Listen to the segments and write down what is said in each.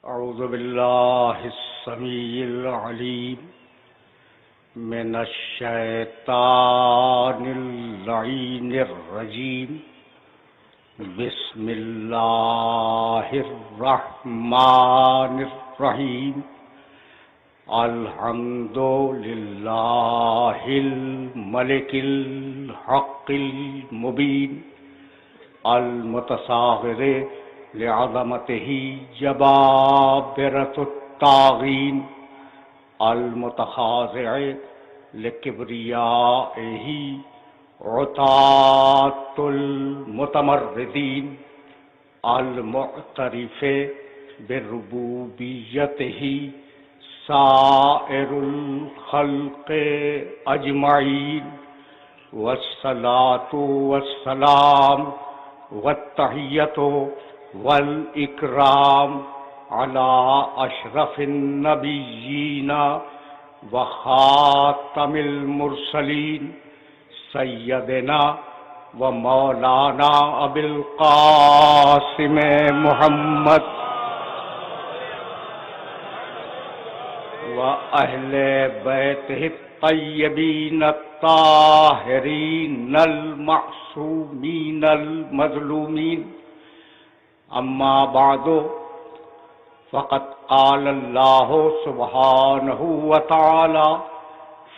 أعوذ بالله السميع العليم من الشيطان اللعين الرجيم. بسم الله الرحمن الرحيم. الحمد لله الملك الحق المبين المتصاغر لعظمته جبابرة الطاغين المتخاضع لكبريائه عتاة المتمردين المعترف بربوبيته سائر الخلق أجمعين. والصلاة والسلام والتحية والإكرام على أشرف النبيين وخاتم المرسلين سيدنا ومولانا أبي القاسم محمد وأهل بيته الطيبين الطاهرين المعصومين المظلومين. أما بعد فقد قال الله سبحانه وتعالى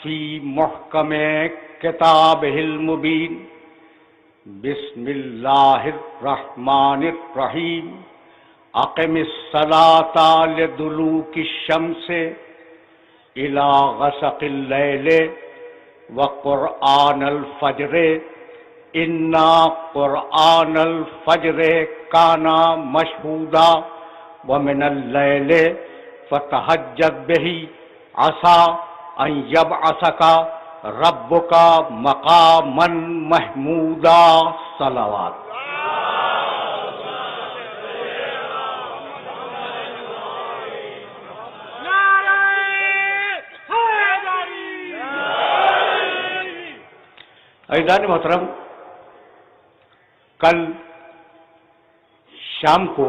في محكم كتابه المبين. بسم الله الرحمن الرحيم. أقم الصلاة لدلوك الشمس إلى غسق الليل وقرآن الفجر إنا قرآن الفجر كان مشهودا ومن الليل فتهجد به عسى أن يبعثك ربك مقاما محمودا. صلوات. عزیزان محترم، کل شام کو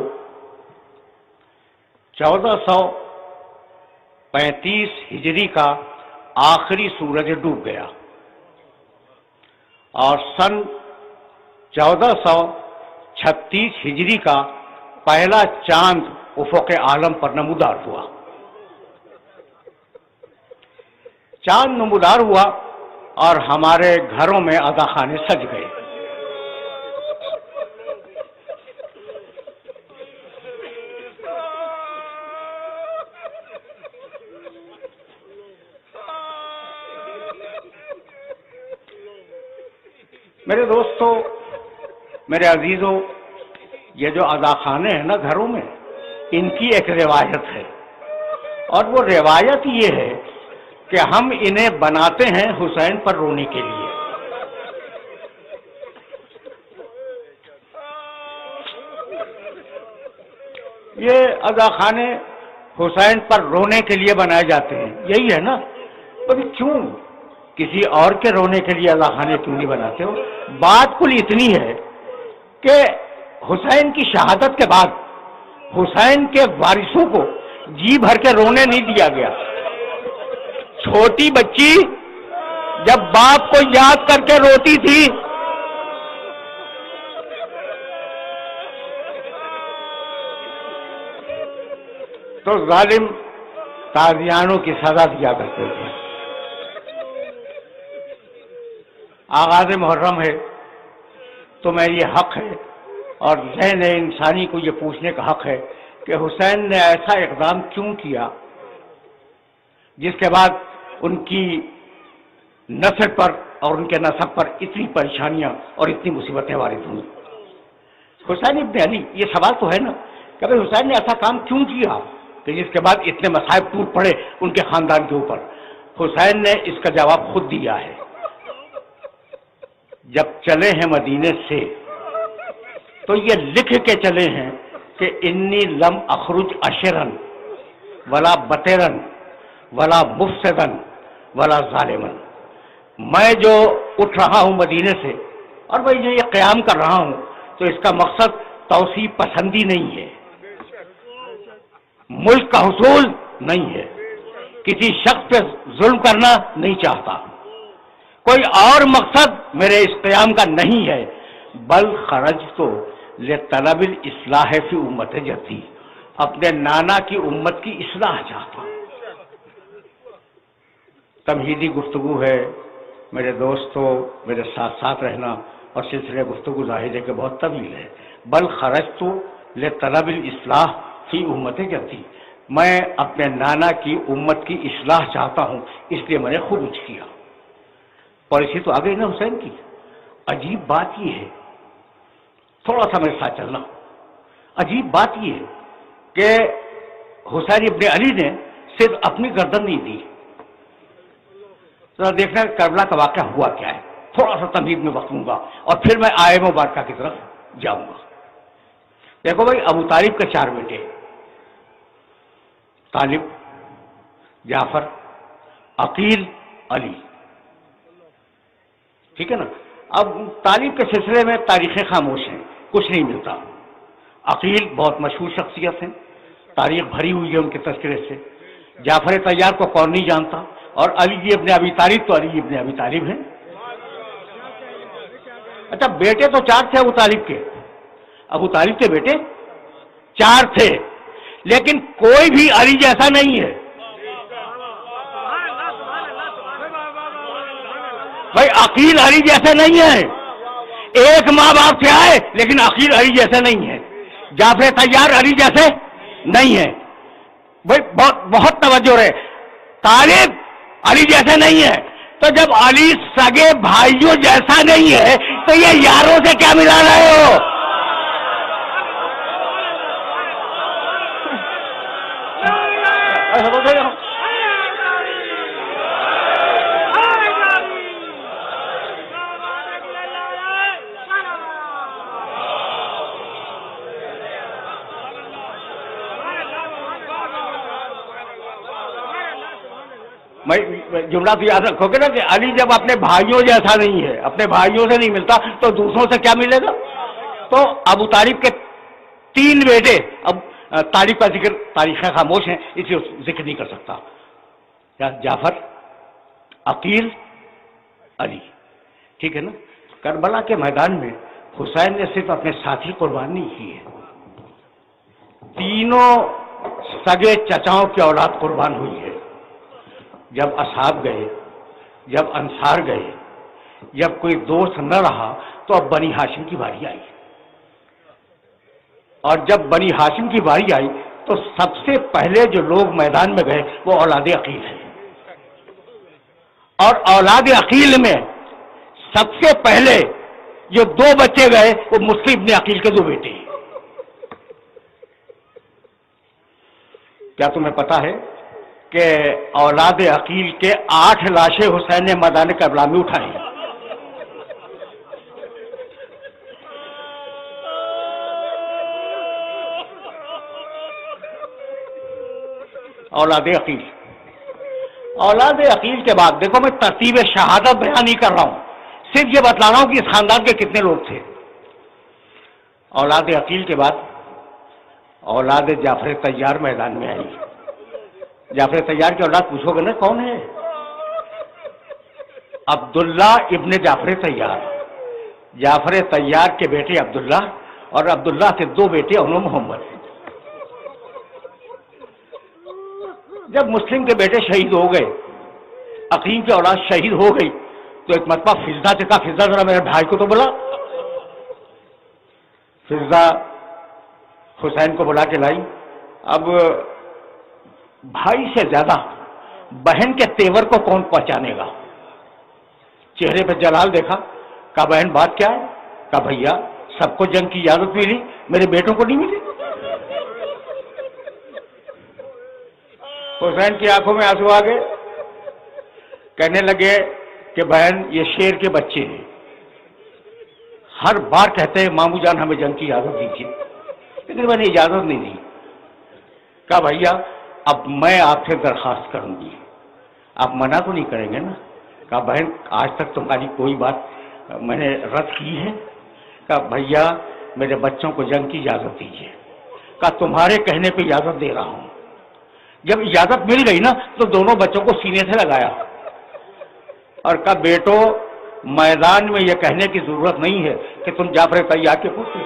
1435 ہجری کا آخری سورج ڈوب گیا اور سن 1436 ہجری کا پہلا چاند افق عالم پر نمودار ہوا. چاند نمودار ہوا اور ہمارے گھروں میں عزاخانے سج گئے. میرے دوستو، میرے عزیزوں، یہ جو عزاخانے ہیں نا گھروں میں، ان کی ایک روایت ہے، اور وہ روایت یہ ہے کہ ہم انہیں بناتے ہیں حسین پر رونے کے لیے. یہ عزاخانے حسین پر رونے کے لیے بنائے جاتے ہیں، یہی ہے نا؟ کیوں کسی اور کے رونے کے لیے عزاخانے کیوں نہیں بناتے ہو؟ بات کل اتنی ہے کہ حسین کی شہادت کے بعد حسین کے وارثوں کو جی بھر کے رونے نہیں دیا گیا. چھوٹی بچی جب باپ کو یاد کر کے روتی تھی تو ظالم تازیانوں کی سزا دیا کرتے تھے. آغاز محرم ہے تو میں یہ حق ہے اور ذہن انسانی کو یہ پوچھنے کا حق ہے کہ حسین نے ایسا اقدام کیوں کیا جس کے بعد ان کی نسل پر اور ان کے نسب پر اتنی پریشانیاں اور اتنی مصیبتیں وارد ہوئیں. حسین ابن علی، یہ سوال تو ہے نا کہ بھئی حسین نے ایسا کام کیوں کیا کہ جس کے بعد اتنے مصائب ٹوٹ پڑے ان کے خاندان کے اوپر. حسین نے اس کا جواب خود دیا ہے. جب چلے ہیں مدینے سے تو یہ لکھ کے چلے ہیں کہ انی لم اخرج اشرن ولا بطرن ولا مفسدن ولا ظالمن. میں جو اٹھ رہا ہوں مدینے سے اور میں یہ قیام کر رہا ہوں تو اس کا مقصد توسیع پسندی نہیں ہے. ملک کا حصول نہیں ہے، کسی شخص پہ ظلم کرنا نہیں چاہتا، کوئی اور مقصد میرے اس قیام کا نہیں ہے، بل خرجت لطلب الاصلاح فی امت جدی، اپنے نانا کی امت کی اصلاح چاہتا ہوں۔ تمہیدی گفتگو ہے میرے دوستو، میرے ساتھ ساتھ رہنا، اور سلسلے گفتگو ظاہر ہے کہ بہت طویل ہے۔ بل خرجت لطلب الاصلاح فی امت جدی، میں اپنے نانا کی امت کی اصلاح چاہتا ہوں، اس لیے میں نے خروج کیا۔ پالیسی تو آگے نا حسین کی۔ عجیب بات یہ ہے، تھوڑا سا میرے ساتھ چلنا، عجیب بات یہ ہے کہ حسین ابن علی نے صرف اپنی گردن نہیں دی۔ ذرا دیکھنا کربلا کا واقعہ ہوا کیا ہے، تھوڑا سا تمہید میں وقت لوں گا اور پھر میں آئے مبارکہ کی طرف جاؤں گا۔ دیکھو بھائی، ابو طالب کے 4 بیٹے، طالب، جعفر، عقیل، علی، ٹھیک ہے نا۔ اب طالب کے سلسلے میں تاریخیں خاموش ہیں، کچھ نہیں ملتا۔ عقیل بہت مشہور شخصیت ہیں، تاریخ بھری ہوئی ہے ان کے تذکرے سے۔ جعفر طیار کو کون نہیں جانتا، اور علی جی ابن ابی طالب تو علی ابن ابی طالب ہیں۔ اچھا، بیٹے تو 4 تھے ابو طالب کے بیٹے 4 تھے، لیکن کوئی بھی علی جیسا نہیں ہے۔ بھائی عقیل علی جیسے نہیں ہے، ایک ماں باپ سے آئے لیکن عقیل علی جیسے نہیں ہے، جعفر طیار علی جیسے نہیں ہے۔ بھائی بہت توجہ رہے، طالب علی جیسے نہیں ہے، تو جب علی سگے بھائیوں جیسا نہیں ہے تو یہ یاروں سے کیا ملا رہے ہو؟ جملہ تو یاد رکھو گے نا کہ علی جب اپنے بھائیوں جیسا نہیں ہے، اپنے بھائیوں سے نہیں ملتا، تو دوسروں سے کیا ملے گا؟ تو ابو طالب کے 3 بیٹے، اب طالب کا ذکر تاریخیں خاموش ہیں اس لیے ذکر نہیں کر سکتا، جعفر، عقیل، علی، ٹھیک ہے نا۔ کربلا کے میدان میں حسین نے صرف اپنے ساتھی قربان نہیں کیے، تینوں سگے چچاؤں کی اولاد قربان ہوئی ہے۔ جب اصحاب گئے، جب انصار گئے، جب کوئی دوست نہ رہا تو اب بنی ہاشم کی باری آئی، اور جب بنی ہاشم کی باری آئی تو سب سے پہلے جو لوگ میدان میں گئے وہ اولاد عقیل ہیں، اور اولاد عقیل میں سب سے پہلے جو 2 بچے گئے وہ مسلم ابن عقیل کے 2 بیٹے ہیں۔ کیا تمہیں پتا ہے کہ اولاد عقیل کے 8 لاشیں حسین نے میدان کربلا میں اٹھائی ہیں؟ اولاد عقیل کے بعد دیکھو، میں ترتیب شہادت بیان نہیں کر رہا ہوں، صرف یہ بتلا رہا ہوں کہ اس خاندان کے کتنے لوگ تھے۔ اولاد عقیل کے بعد اولاد جعفر طیار میدان میں آئی۔ جعفر طیار کی اولاد پوچھو گے نا کون ہے؟ عبداللہ ابن جعفر طیار، جعفر طیار کے بیٹے عبداللہ، اور عبداللہ کے 2 بیٹے انو محمد۔ جب مسلم کے بیٹے شہید ہو گئے، عقیل کی اولاد شہید ہو گئی، تو ایک مرتبہ فضا سے کہا، فضا ذرا میرے بھائی کو تو بلا۔ فضا حسین کو بلا کے لائی۔ اب بھائی سے زیادہ بہن کے تیور کو کون پہچانے گا؟ چہرے پہ جلال دیکھا، کہا بہن بات کیا ہے؟ کہا بھیا سب کو جنگ کی اجازت ملی، میرے بیٹوں کو نہیں ملی۔ حسین کی آنکھوں میں آنسو آ گئے، کہنے لگے کہ بہن یہ شیر کے بچے ہیں، ہر بار کہتے ہیں مامو جان ہمیں جنگ کی اجازت دیجیے، لیکن میں نے اجازت نہیں دی۔ کہا بھیا اب میں آپ سے درخواست کروں گی، آپ منع تو نہیں کریں گے نا؟ کہا بہن آج تک تمہاری کوئی بات میں نے رد کی ہے؟ کہا بھیا میرے بچوں کو جنگ کی اجازت دیجیے۔ کہ تمہارے کہنے پہ اجازت دے رہا ہوں. جب اجازت مل گئی نا تو دونوں بچوں کو سینے سے لگایا اور کہا بیٹو میدان میں یہ کہنے کی ضرورت نہیں ہے کہ تم جعفر طیار کے پوچھو،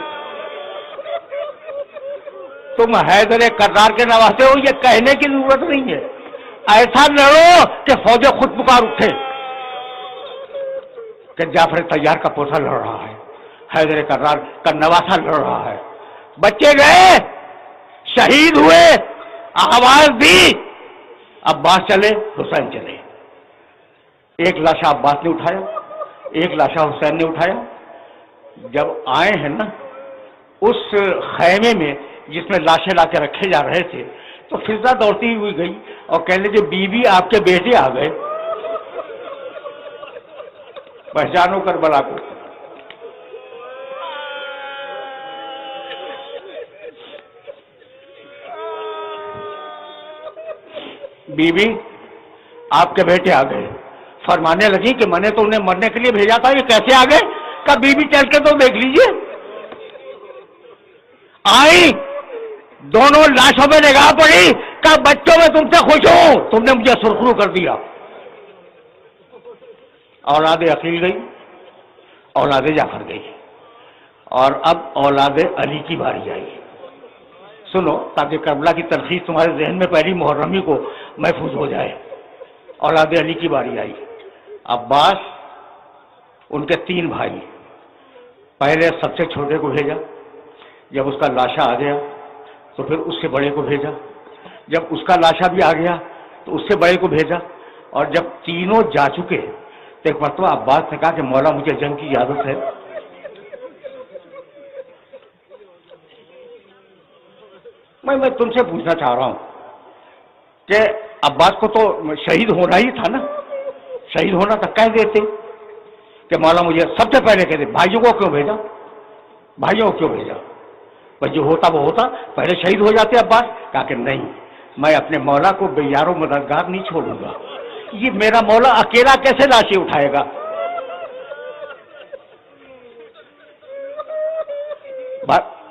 تم حیدر کرار کے نواسے ہو، یہ کہنے کی ضرورت نہیں ہے. ایسا لڑو کہ فوجیں خود پکار اٹھے کہ جعفر طیار کا پوتا لڑ رہا ہے، حیدر کرار کا نواسا لڑ رہا ہے. بچے گئے، شہید ہوئے، آواز دی، عباس چلے، حسین چلے. ایک لاشا عباس نے اٹھایا، ایک لاشا حسین نے اٹھایا. جب آئے ہیں نا اس خیمے میں جس میں لاشیں لا کے رکھے جا رہے تھے تو فضا دوڑتی ہوئی گئی اور کہنے لگی بی بی آپ کے بیٹے آ گئے. پہچانو کربلا کو. بی بی آپ کے بیٹے آ گئے. فرمانے لگی کہ میں نے تو انہیں مرنے کے لیے بھیجا تھا، یہ کیسے آ گئے؟ کہ بی بی چل کے تو دیکھ لیجئے. آئی، دونوں لاشوں میں نگاہ پڑی کہ بچوں میں تم سے خوش ہوں، تم نے مجھے سرخرو کر دیا. اولاد عقیل گئی، اولاد جعفر گئی، اور اب اولاد علی کی باری آئی. سنو تاکہ کربلا کی تلخیص تمہارے ذہن میں پہلی محرمی کو محفوظ ہو جائے. اولاد علی کی باری آئی. عباس، ان کے 3 بھائی، پہلے سب سے چھوٹے کو بھیجا، جب اس کا لاشا آ گیا تو پھر اس سے بڑے کو بھیجا، جب اس کا لاشا بھی آ گیا تو اس سے بڑے کو بھیجا، اور جب تینوں جا چکے تو ایک مرتبہ عباس نے کہا کہ مولا مجھے جنگ کی اجازت ہے. میں تم سے پوچھنا چاہ رہا ہوں کہ عباس کو تو شہید ہونا ہی تھا نا، شہید ہونا تھا، کہہ دیتے کہ مولا مجھے سب سے پہلے کہہ دے. بھائیوں کو کیوں بھیجا؟ بھائیوں کو کیوں بھیجا؟ بس جو ہوتا وہ ہوتا، پہلے شہید ہو جاتے. عباس کہا کہ نہیں، میں اپنے مولا کو بے یار و مددگار نہیں چھوڑوں گا. یہ میرا مولا اکیلا کیسے لاشیں اٹھائے گا؟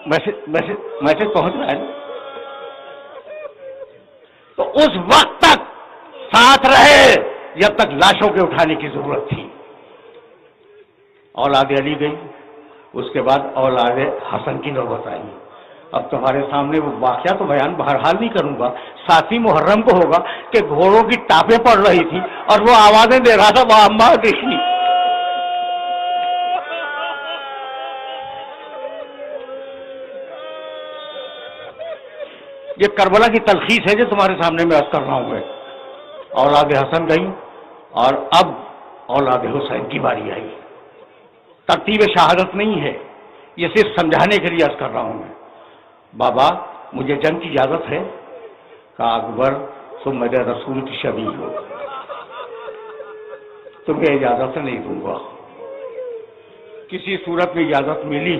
میسج پہنچ رہا ہے نا؟ تو اس وقت تک ساتھ رہے جب تک لاشوں کے اٹھانے کی ضرورت تھی. اولاد علی گئی، اس کے بعد اولاد حسن کی نوبت آئی. اب تمہارے سامنے وہ واقعہ تو بیان بہرحال نہیں کروں گا. 7 محرم کو ہوگا کہ گھوڑوں کی ٹاپیں پڑ رہی تھی اور وہ آوازیں دے رہا تھا، وہ عمار دیکھی. یہ کربلا کی تلخیص ہے جو تمہارے سامنے میں عرض کر رہا ہوں. میں اولاد حسن گئی اور اب اولاد حسین کی باری آئی. ترتیب شہادت نہیں ہے، یہ صرف سمجھانے کے لیے عرض کر رہا ہوں. میں بابا مجھے جنگ کی اجازت ہے؟ کہا اکبر تم میرے رسول کی شبیہ ہو، تمہیں اجازت نہیں دوں گا. کسی صورت میں اجازت ملی،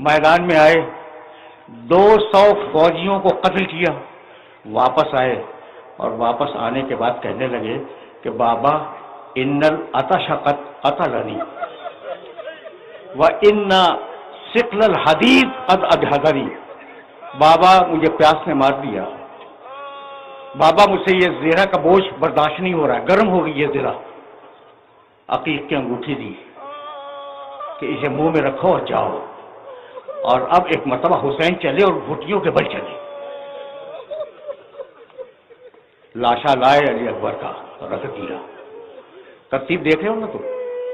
میدان میں آئے، 200 فوجیوں کو قتل کیا، واپس آئے اور واپس آنے کے بعد کہنے لگے کہ بابا ان العطش قد قتلنی وان ثقل الحدید قد اجهدنی. بابا مجھے پیاس نے مار دیا، بابا مجھ سے یہ زیرہ کا بوجھ برداشت نہیں ہو رہا ہے، گرم ہو گئی یہ زیرہ. عقیق کی انگوٹھی دی کہ اسے منہ میں رکھو اور جاؤ. اور اب ایک مرتبہ حسین چلے اور گھٹیوں کے بل چلے. لاشا لائے علی اکبر کا رکھ دیا. ترتیب دیکھ رہے ہو نا تم؟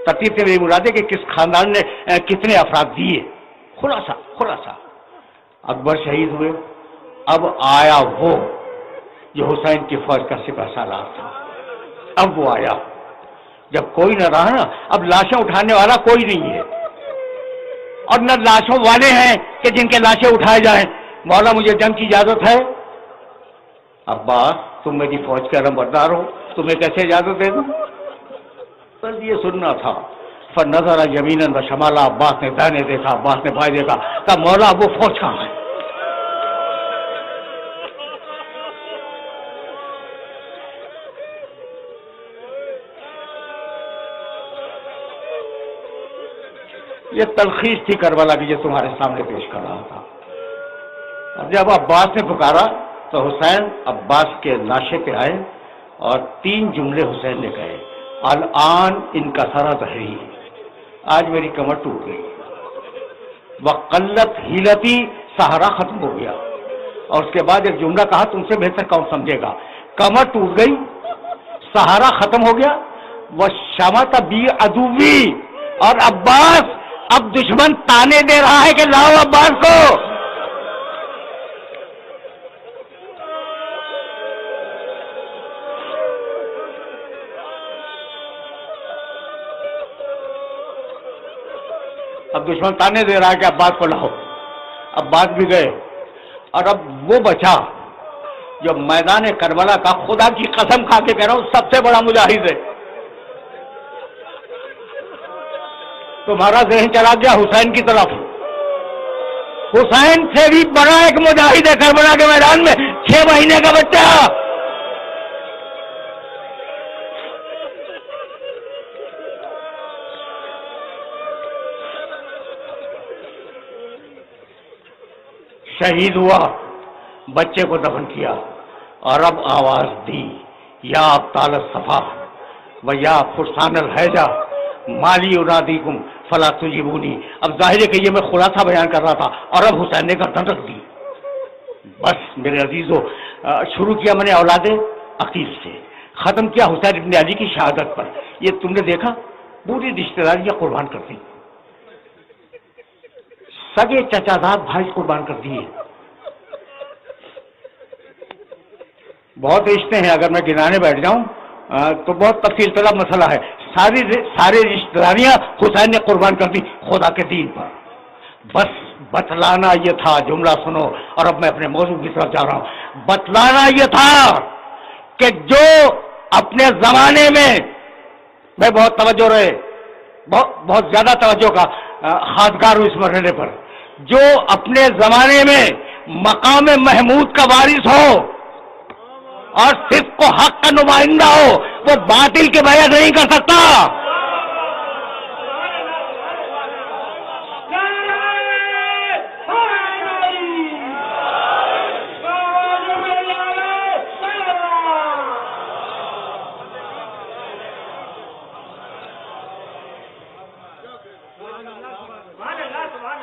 ترتیب سے میری مراد ہے کہ کس خاندان نے کتنے افراد دیے. خلاصہ اکبر شہید ہوئے. اب آیا وہ جو حسین کی فوج کا سپہ سالار تھا. اب وہ آیا جب کوئی نہ رہا نا، اب لاشیں اٹھانے والا کوئی نہیں ہے اور نہ لاشوں والے ہیں کہ جن کے لاشیں اٹھائے جائیں. مولا مجھے جنگ کی اجازت ہے. عباس تم میری فوج کے علمبردار ہو، تمہیں کیسے اجازت دے دوں؟ بس یہ سننا تھا. فنظر یمینا و شمالا، عباس نے دائیں دیکھا، عباس نے بائیں دیکھا. کہا مولا وہ فوج کہاں ہے؟ یہ تلخیص تھی کربلا کی جو تمہارے سامنے پیش کر رہا تھا. اب جب عباس نے پکارا تو حسین عباس کے لاشے پہ آئے اور 3 جملے حسین نے کہے، الان ان کا سارا ظہری، آج میری کمر ٹوٹ گئی، وقلت ہیلتی، سہارا ختم ہو گیا، اور اس کے بعد ایک جملہ کہا تم سے بہتر کون سمجھے گا، کمر ٹوٹ گئی، سہارا ختم ہو گیا، وہ شمت بی عدوی، اور عباس اب دشمن تانے دے رہا ہے کہ لاؤ عباس کو۔ اب دشمن تانے دے رہا ہے کہ عباس کو لاؤ، عباس بھی گئے، اور اب وہ بچا جو میدان کربلا کا، خدا کی قسم کھا کے کہہ رہا ہوں، سب سے بڑا مجاہد ہے۔ تمہارا ذہن چلا گیا حسین کی طرف، حسین سے بھی بڑا ایک مجاہد ہے کربلا کے میدان میں، 6 مہینے کا بچہ۔ شہید ہوا، بچے کو دفن کیا، اور اب آواز دی، یا ابطال الصفا و یا فرسان الحیجہ مالی انادیکم فلا تجیبونی۔ اب ظاہر ہے کہ یہ میں خلاصہ بیان کر رہا تھا، اور اب حسین نے گردن رکھ دی۔ بس میرے عزیزو، شروع کیا میں نے اولاد عقیل سے، ختم کیا حسین ابن علی کی شہادت پر۔ یہ تم نے دیکھا پوری رشتہ داریاں قربان کر دی، سگے چچا داد بھائی قربان کر دیے۔ بہت رشتے ہیں، اگر میں گنانے بیٹھ جاؤں تو بہت تفصیل طلب مسئلہ ہے، ساری رشتہ داریاں حسین نے قربان کر دی خدا کے دین پر۔ بس بتلانا یہ تھا، جملہ سنو، اور اب میں اپنے موضوع کی طرف جا رہا ہوں۔ بتلانا یہ تھا کہ جو اپنے زمانے میں بہت توجہ رہے، بہت زیادہ توجہ کا خاطگار ہوں اس مرحلے پر، جو اپنے زمانے میں مقام محمود کا وارث ہو اور صدق و حق کا نمائندہ ہو، وہ باطل کے بیعت نہیں کر سکتا۔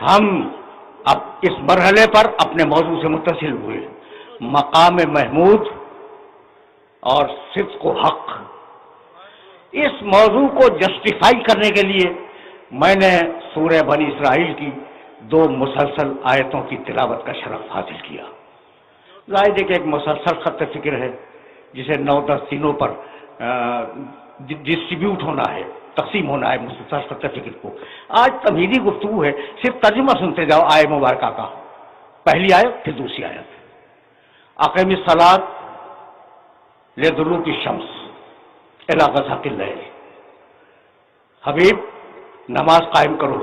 ہم اب اس مرحلے پر اپنے موضوع سے متصل ہوئے، مقام محمود اور صدق و حق۔ اس موضوع کو جسٹیفائی کرنے کے لیے میں نے سورہ بنی اسرائیل کی 2 مسلسل آیتوں کی تلاوت کا شرف حاصل کیا۔ ظاہر ہے کہ ایک مسلسل خط فکر ہے جسے 9-10 دنوں پر ڈسٹریبیوٹ ہونا ہے، تقسیم ہونا ہے مسلسل خط فکر کو۔ آج تمہیدی گفتگو ہے، صرف ترجمہ سنتے جاؤ آیت مبارکہ کا، پہلی آیت پھر دوسری آیت۔ اقیم الصلاۃ لدلوک الشمس الی غسق اللیل، حبیب نماز قائم کرو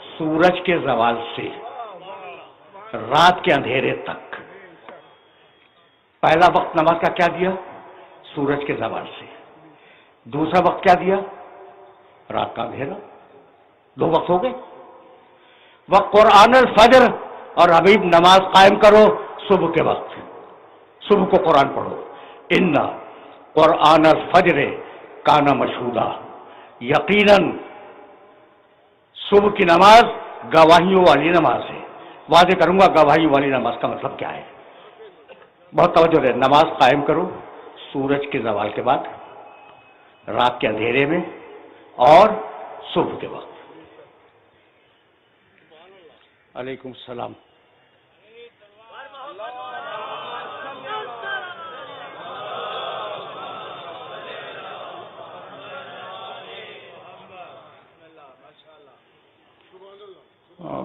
سورج کے زوال سے رات کے اندھیرے تک۔ پہلا وقت نماز کا کیا دیا؟ سورج کے زوال سے۔ دوسرا وقت کیا دیا؟ رات کا اندھیرا۔ 2 وقت ہو گئے۔ وقرآن الفجر، اور حبیب نماز قائم کرو صبح کے وقت، صبح کو قرآن پڑھو۔ ان قرآن الفجر کان مشہودا، یقیناً صبح کی نماز گواہیوں والی نماز ہے۔ واضح کروں گا گواہیوں والی نماز کا مطلب کیا ہے، بہت توجہ ہے۔ نماز قائم کرو سورج کے زوال کے بعد، رات کے اندھیرے میں، اور صبح کے وقت۔ علیکم السلام۔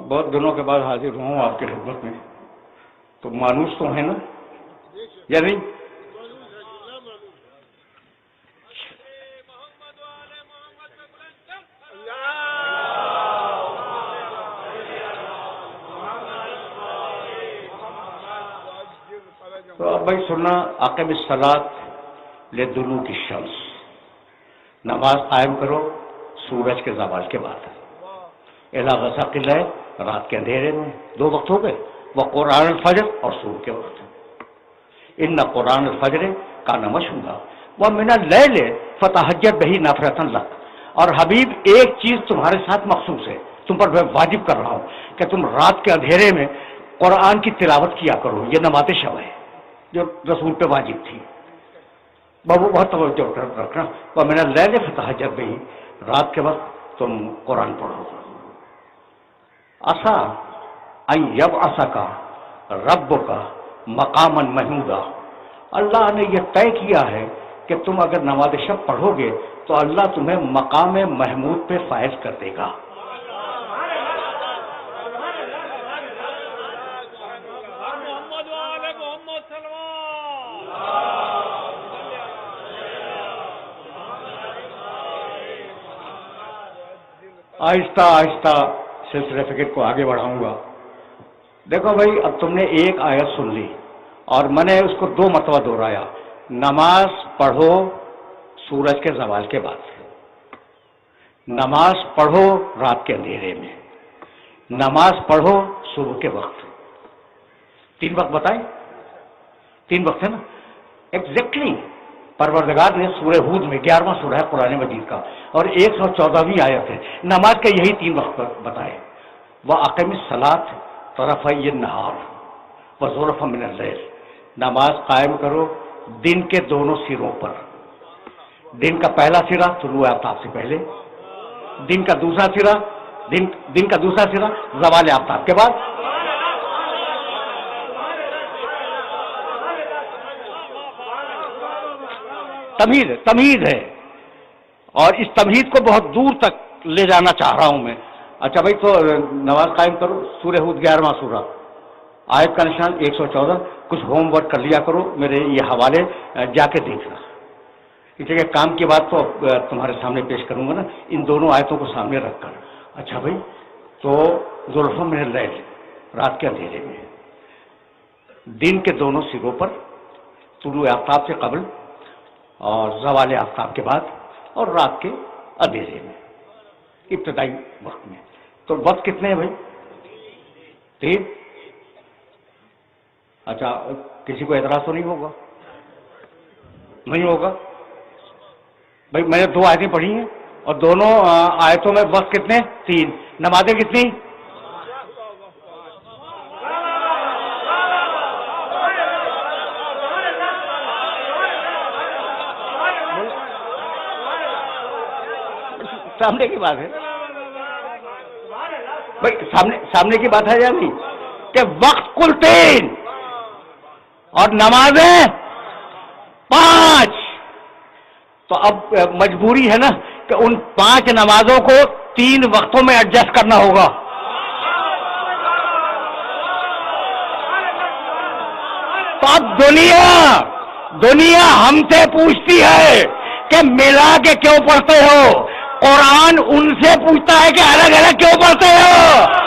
بہت دنوں کے بعد حاضر ہوں آپ کی خدمت میں، تو مانوس تو ہیں نا یا نہیں؟ تو اب بھائی سننا، اقیم الصلاۃ لدلوک الشمس، نماز قائم کرو سورج کے زوال کے بعد، الی غسق اللیل، رات کے اندھیرے میں۔ 2 وقت ہو گئے، وہ قرآن الفجر اور سحور کے وقت. ان قرآن الفجر کان مشہودا ومن اللیل فتہجد بہ نافلۃ لک. اور حبیب ایک چیز تمہارے ساتھ مخصوص ہے، تم پر میں واجب کر رہا ہوں کہ تم رات کے اندھیرے میں قرآن کی تلاوت کیا کرو. یہ نماز شب ہے جو رسول پہ واجب تھی. بابو بہت توجہ رکھنا. ومن اللیل فتہجد بہ، رات کے وقت تم قرآن پڑھو. عسیٰ ان یبعثک ربک مقاما محمودا. اللہ نے یہ طے کیا ہے کہ تم اگر نماز شب پڑھو گے تو اللہ تمہیں مقام محمود پہ فائز کر دے گا. آہستہ آہستہ سلسلہ فکر کو آگے بڑھاؤں گا. دیکھو بھائی، اب تم نے ایک آیت سن لی اور میں نے اس کو 2 مرتبہ دہرایا. نماز پڑھو سورج کے زوال کے بعد، نماز پڑھو رات کے اندھیرے میں، نماز پڑھو صبح کے وقت. 3 وقت بتائیں؟ 3 وقت ہے نا ایگزیکٹلی. پروردگار نے سورہ ہود میں 11واں سورہ ہے قرآن مجید کا اور 114ویں آیت ہے، نماز کے یہی 3 وقت بتائے. وَأَقِمِ الصَّلَاةَ طَرَفَيِ النَّهَارِ وَزُلَفًا مِنَ اللَّيْلِ. نماز قائم کرو دن کے دونوں سروں پر. دن کا پہلا سرا طلوع آفتاب سے پہلے، دن کا دوسرا سرا زوال آفتاب کے بعد. تمہید ہے اور اس تمہید کو بہت دور تک لے جانا چاہ رہا ہوں میں. اچھا بھائی، تو نماز قائم کرو. سورہ ہود 11واں سورہ، آیت کا نشان 114. کچھ ہوم ورک کر لیا کرو، میرے یہ حوالے جا کے دیکھنا. اس لیے کام کی بات تو تمہارے سامنے پیش کروں گا نا، ان دونوں آیتوں کو سامنے رکھ کر. اچھا بھائی، تو زلفا من اللیل، رات کے اندھیرے میں، دن کے دونوں سروں پر، طلوع آفتاب سے قبل اور زوال آفتاب کے بعد، اور رات کے اندھیرے میں ابتدائی وقت میں. تو وقت کتنے ہیں بھائی؟ 3. اچھا، کسی کو اعتراض تو نہیں ہوگا؟ نہیں ہوگا بھائی. میں نے 2 آیتیں پڑھی ہیں اور دونوں آیتوں میں وقت کتنے؟ 3. نمازیں کتنی؟ سامنے کی بات ہے بھائی، سامنے کی بات ہے یا نہیں کہ وقت کل 3 اور نمازیں 5. تو اب مجبوری ہے نا کہ ان 5 نمازوں کو 3 وقتوں میں ایڈجسٹ کرنا ہوگا. تو اب دنیا ہم سے پوچھتی ہے کہ ملا کے کیوں پڑھتے ہو؟ قرآن ان سے پوچھتا ہے کہ الگ الگ کیوں پڑھتے ہو؟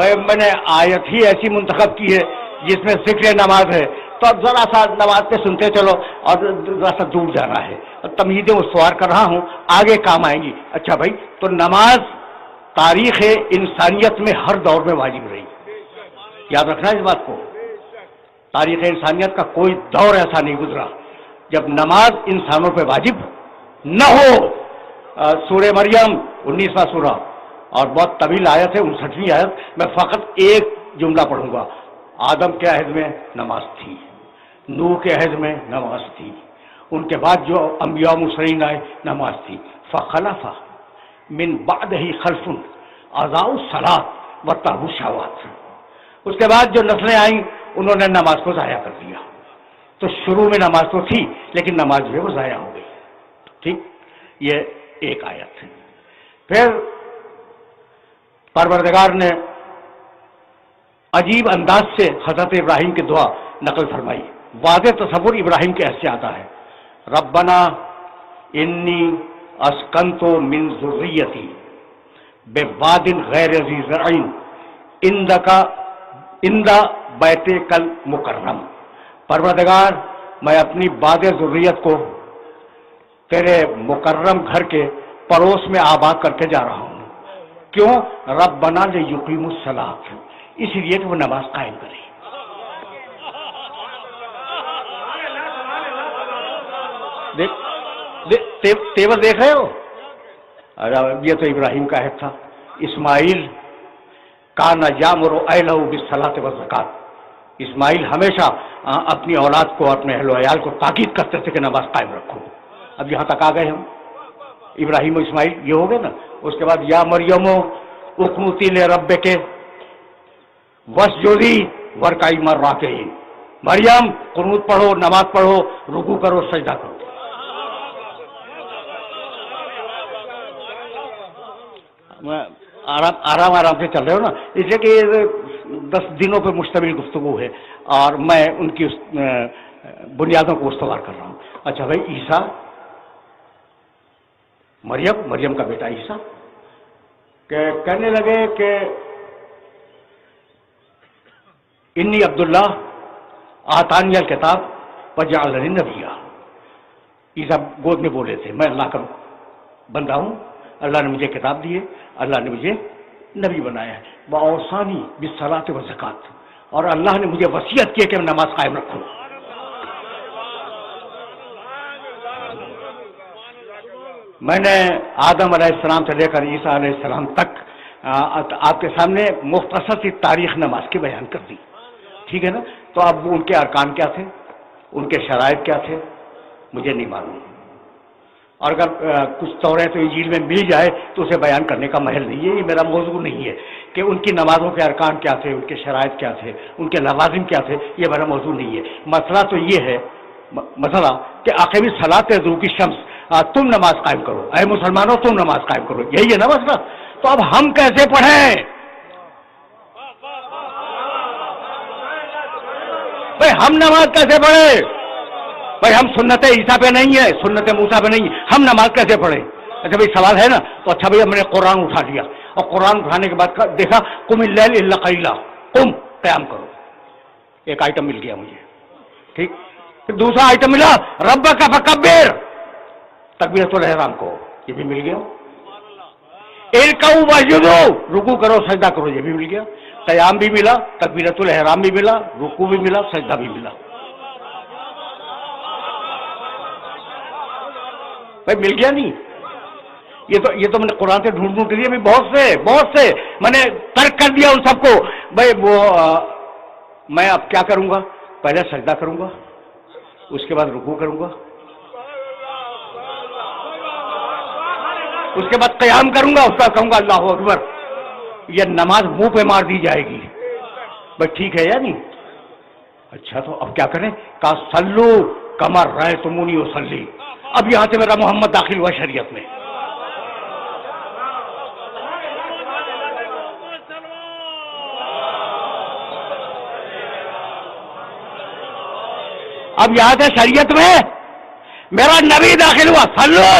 بھائی، میں نے آیت ہی ایسی منتخب کی ہے جس میں ذکر نماز ہے، تو اب ذرا سا نماز پہ سنتے چلو اور ذرا سا دور جانا ہے. تمہیدیں استوار کر رہا ہوں، آگے کام آئیں گی. اچھا بھائی، تو نماز تاریخ انسانیت میں ہر دور میں واجب رہی. یاد رکھنا اس بات کو. تاریخ انسانیت کا کوئی دور ایسا نہیں گزرا جب نماز انسانوں پہ واجب نہ ہو. سورہ مریم 19واں سورہ اور بہت طویل آیت ہے 59ویں آیت. میں فقط ایک جملہ پڑھوں گا. آدم کے عہد میں نماز تھی، نوح کے عہد میں نماز تھی، ان کے بعد جو انبیاء مرسلین آئے نماز تھی. فخلف من بعدہ خلف اضاعوا الصلاۃ واتبعوا الشہوات. اس کے بعد جو نسلیں آئیں انہوں نے نماز کو ضائع کر دیا. تو شروع میں نماز تو تھی لیکن نماز جو ہے وہ ضائع ہو گئی. ٹھیک، یہ ایک آیت ہے. پھر پروردگار نے عجیب انداز سے حضرت ابراہیم کی دعا نقل فرمائی. واضح تصور ابراہیم کے ایسے آتا ہے. ربنا انی اسکنت من ذریتی بواد غیر ذی زرع عند بیتک المکرم، پروردگار میں اپنی باد ذریت کو تیرے مکرم گھر کے پڑوس میں آباد کر کے جا رہا ہوں. کیوں؟ ربنا لیقیموا الصلاۃ، اس لیے کہ وہ نماز قائم کرے. تیور دیکھ رہے ہو؟ یہ تو ابراہیم کا عہد تھا. اسماعیل کان یامر اہلہ بالصلاۃ والزکوٰۃ، اسماعیل ہمیشہ اپنی اولاد کو، اپنے اہل و عیال کو تاکید کرتے تھے کہ نماز قائم رکھو. اب یہاں تک آ گئے ہم، ابراہیم و اسماعیل یہ ہو گئے نا. اس کے بعد یا مریم اقنوتی لربک واسجدی وارکعی مع الراکعین، مریم قنوت پڑھو، نماز پڑھو، رکوع کرو، سجدہ کرو. آرام سے چل رہے ہو نا، اس لیے کہ 10 دنوں پہ مشتمل گفتگو ہے اور میں ان کی بنیادوں کو استوار کر رہا ہوں. اچھا بھائی، عیسیٰ، مریم کا بیٹا عیسیٰ کہنے لگے کہ انی عبداللہ آتانی الکتاب وجعلنی نبیا. عیسیٰ گود میں بولے تھے میں اللہ کا بندہ ہوں، اللہ نے مجھے کتاب دی ہے، اللہ نے مجھے نبی بنایا ہے. وَأَوْصَانِي بِالصَّلَاةِ وَالزَّكَاةِ، اور اللہ نے مجھے وصیت کی کہ میں نماز قائم رکھوں. میں نے آدم علیہ السلام سے لے کر عیسیٰ علیہ السلام تک آپ کے سامنے مختصر سی تاریخ نماز کی بیان کر دی، ٹھیک ہے نا. تو اب ان کے ارکان کیا تھے، ان کے شرائط کیا تھے، مجھے نہیں معلوم. اور اگر کچھ توریت و انجیل میں مل جائے تو اسے بیان کرنے کا محل نہیں ہے. یہ میرا موضوع نہیں ہے کہ ان کی نمازوں کے ارکان کیا تھے، ان کے شرائط کیا تھے، ان کے لوازم کیا تھے. یہ میرا موضوع نہیں ہے. مسئلہ تو یہ ہے، مسئلہ کہ اقیم الصلاۃ لدلوک الشمس، تم نماز قائم کرو، اے مسلمانوں تم نماز قائم کرو. یہی ہے نا مسئلہ. تو اب ہم کیسے پڑھیں بھائی؟ ہم نماز کیسے پڑھیں بھائی؟ ہم سنت عیسیٰ پہ نہیں ہے، سنت موسیٰ پہ نہیں ہے، ہم نماز کیسے پڑھیں؟ اچھا بھائی سوال ہے نا. تو اچھا بھائی ہم نے قرآن اٹھا لیا اور قرآن اٹھانے کے بعد دیکھا قم اللیل الا قلیلا، قم قیام کرو. ایک آئٹم مل گیا مجھے، ٹھیک. پھر دوسرا آئٹم ملا ربک فکبر، تکبیرۃ الاحرام کو، یہ بھی مل گیا. ارکعوا واسجدوا، رکوع کرو سجدہ کرو، یہ بھی مل گیا. قیام بھی ملا، تکبیرۃ الاحرام بھی ملا، رکوع بھی ملا، سجدہ بھی ملا. بھائی مل گیا نہیں؟ یہ تو میں نے قرآن سے ڈھونڈ کے لیے بھی بہت سے میں نے ترک کر دیا ان سب کو. بھائی وہ میں اب کیا کروں گا؟ پہلے سجدہ کروں گا، اس کے بعد رکوع کروں گا، اس کے بعد قیام کروں گا، اس کا کہوں گا اللہ اکبر. یہ نماز منہ پہ مار دی جائے گی. بھائی ٹھیک ہے یا نہیں؟ اچھا تو اب کیا کریں؟ کہا صلو کما رأیتمونی اصلی. اب یہاں سے میرا محمد داخل ہوا شریعت میں. اب یہاں سے شریعت میں میرا نبی داخل ہوا. صلو،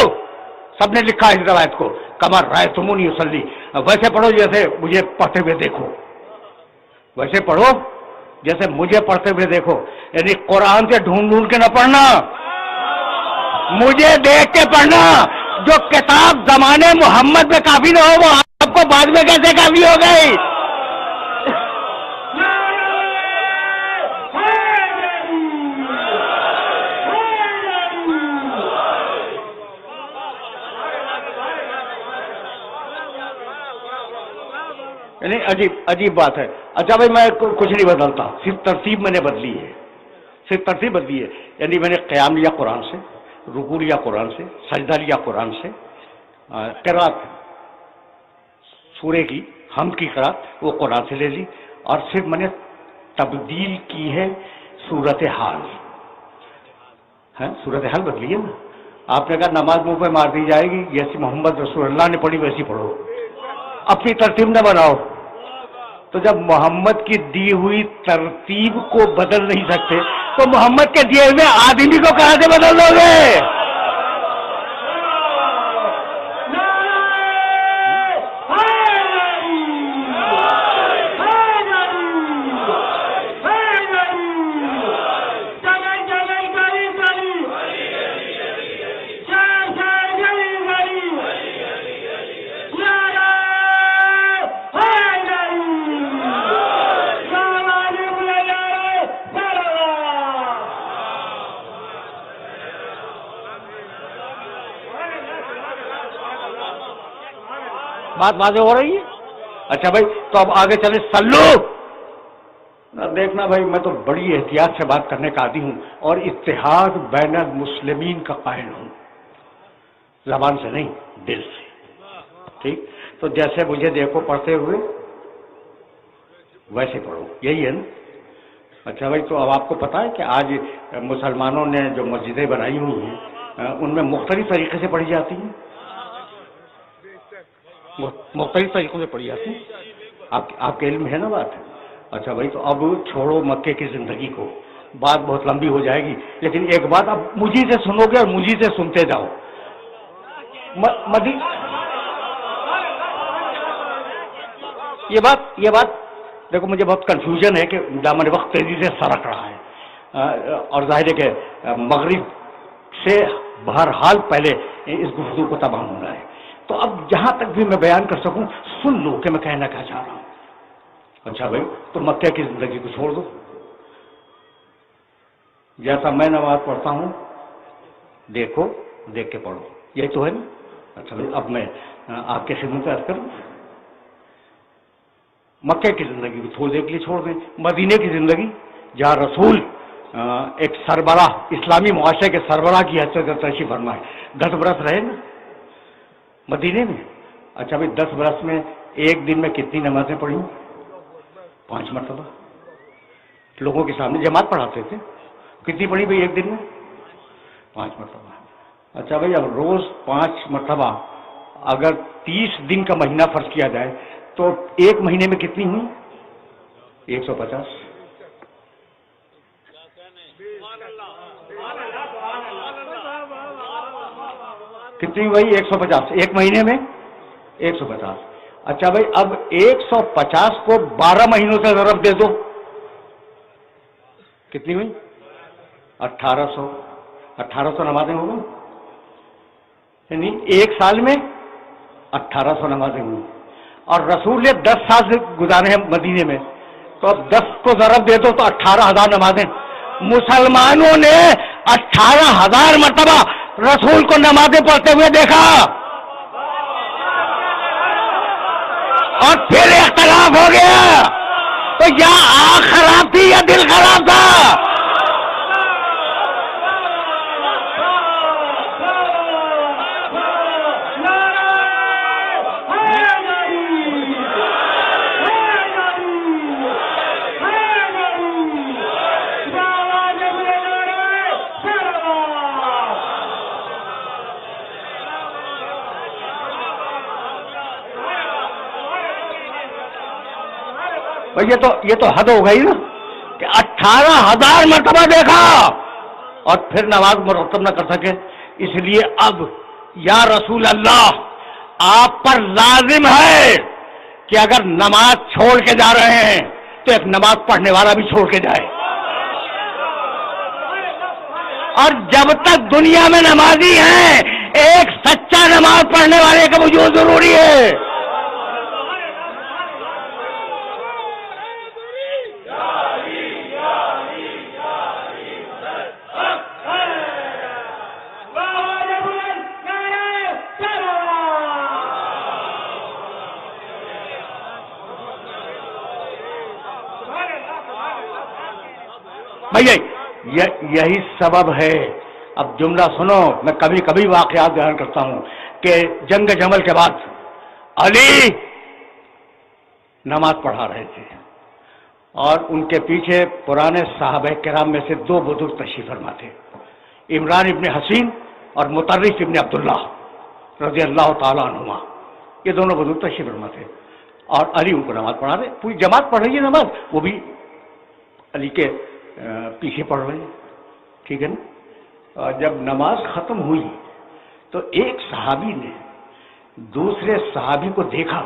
سب نے لکھا اس روایت کو، کما رأیتمونی اصلی. ویسے پڑھو جیسے مجھے پڑھتے ہوئے دیکھو، ویسے پڑھو جیسے مجھے پڑھتے ہوئے دیکھو. یعنی قرآن سے ڈھونڈ کے نہ پڑھنا، مجھے دیکھ کے پڑھنا. جو کتاب زمانے محمد میں کافی نہ ہو وہ آپ کو بعد میں کیسے کافی ہو گئی؟ یعنی عجیب بات ہے. اچھا بھائی میں کچھ نہیں بدلتا، صرف ترتیب میں نے بدلی ہے، صرف ترتیب بدلی ہے. یعنی میں نے قیام لیا قرآن سے، رکوع لیا قرآن سے، سجدہ لیا قرآن سے، قرات سورے کی حمد کی قرات وہ قرآن سے لے لی، اور صرف میں نے تبدیل کی ہے صورتحال. صورتحال بدلی ہے نا. آپ نے کہا نماز منہ پہ مار دی جائے گی، جیسی محمد رسول اللہ نے پڑھی ویسی پڑھو، اپنی ترتیب نہ بناؤ. تو جب محمد کی دی ہوئی ترتیب کو بدل نہیں سکتے تو محمد کے دیے ہوئے آدمی کو کہاں سے بدل دو گے؟ بات واضح ہو رہی ہے؟ اچھا بھائی، تو اب آگے چلے. سلو دیکھنا بھائی، میں تو بڑی احتیاط سے بات کرنے کا عادی ہوں اور اتحاد بین المسلمین کا قائل ہوں، زبان سے نہیں، دل سے. ٹھیک؟ تو جیسے مجھے دیکھو پڑھتے ہوئے ویسے پڑھو، یہی ہے نا؟ اچھا بھائی، تو اب آپ کو پتا ہے کہ آج مسلمانوں نے جو مسجدیں بنائی ہوئی ہیں ان میں مختلف طریقے سے پڑھی جاتی ہیں، مختلف طریقوں سے پڑھی جاتی ہیں. آپ کے علم ہے نا بات؟ اچھا بھائی، تو اب چھوڑو مکے کی زندگی کو، بات بہت لمبی ہو جائے گی، لیکن ایک بات اب مجھے سے سنو گے اور مجھے سے سنتے جاؤ. یہ بات دیکھو، مجھے بہت کنفیوژن ہے کہ دامن وقت تیزی سے سرک رہا ہے اور ظاہر ہے کہ مغرب سے بہرحال پہلے اس گفتگو کو تمام ہونا ہے. تو اب جہاں تک بھی میں بیان کر سکوں سن لو کہ میں کہنا کیا چاہ رہا ہوں. اچھا بھائی، تو مکے کی زندگی کو چھوڑ دو، جیسا میں نماز پڑھتا ہوں دیکھو، دیکھ کے پڑھو، یہی تو ہے نا؟ اچھا بھائی، اب میں آپ کے خدمت عرض کروں، مکے کی زندگی کو تھوڑی دیر کے لیے چھوڑ دیں. مدینے کی زندگی جہاں رسول ایک سربراہ، اسلامی معاشرے کے سربراہ کی حیثیت سے تشریف فرما ہے، 10 برس رہے نا مدینے میں. اچھا بھائی، 10 برس میں ایک دن میں کتنی نمازیں پڑھی؟ 5 مرتبہ. لوگوں کے سامنے جماعت پڑھاتے تھے، کتنی پڑھی بھائی ایک دن میں؟ 5 مرتبہ. اچھا بھائی، اب روز 5 مرتبہ اگر 30 دن کا مہینہ فرض کیا جائے تو ایک مہینے میں کتنی ہوئی؟ 150. کتنی ہوئی؟ 150 ایک مہینے میں 150. اچھا بھائی، اب 150 کو 12 مہینوں سے ضرب دے دو، کتنی ہوئی؟ 1800. 1800 نمازیں ہو گئی، یعنی ایک سال میں 1800 نمازیں ہوئی. اور رسول نے 10 سال سے گزارے ہیں مدینے میں، تو اب 10 کو ضرب دے دو تو 18,000 نمازیں. مسلمانوں نے 18,000 مرتبہ رسول کو نمازیں پڑھتے ہوئے دیکھا، اور پھر اختلاف ہو گیا. تو یا آنکھ خراب تھی یا دل خراب تھا؟ یہ تو حد ہو گئی نا کہ 18,000 مرتبہ دیکھا اور پھر نماز مرتب نہ کر سکے. اس لیے اب یا رسول اللہ، آپ پر لازم ہے کہ اگر نماز چھوڑ کے جا رہے ہیں تو ایک نماز پڑھنے والا بھی چھوڑ کے جائے. اور جب تک دنیا میں نمازی ہیں ایک سچا نماز پڑھنے والے کا وجود ضروری ہے. یہی سبب ہے. اب جملہ سنو، میں کبھی کبھی واقعات بیان کرتا ہوں کہ جنگ جمل کے بعد علی نماز پڑھا رہے تھے اور ان کے پیچھے پرانے صحابہ کرام میں سے 2 بزرگ تشریف فرما تھے، عمران ابن حسین اور مطرف ابن عبداللہ رضی اللہ تعالیٰ عنہما. یہ دونوں بزرگ تشریف فرما تھے. اور علی ان کو نماز پڑھا رہے. پوری جماعت پڑھ رہی ہے نماز, وہ بھی علی کے پیچھے پڑھ رہے ہیں, ٹھیک ہے نا. اور جب نماز ختم ہوئی تو ایک صحابی نے دوسرے صحابی کو دیکھا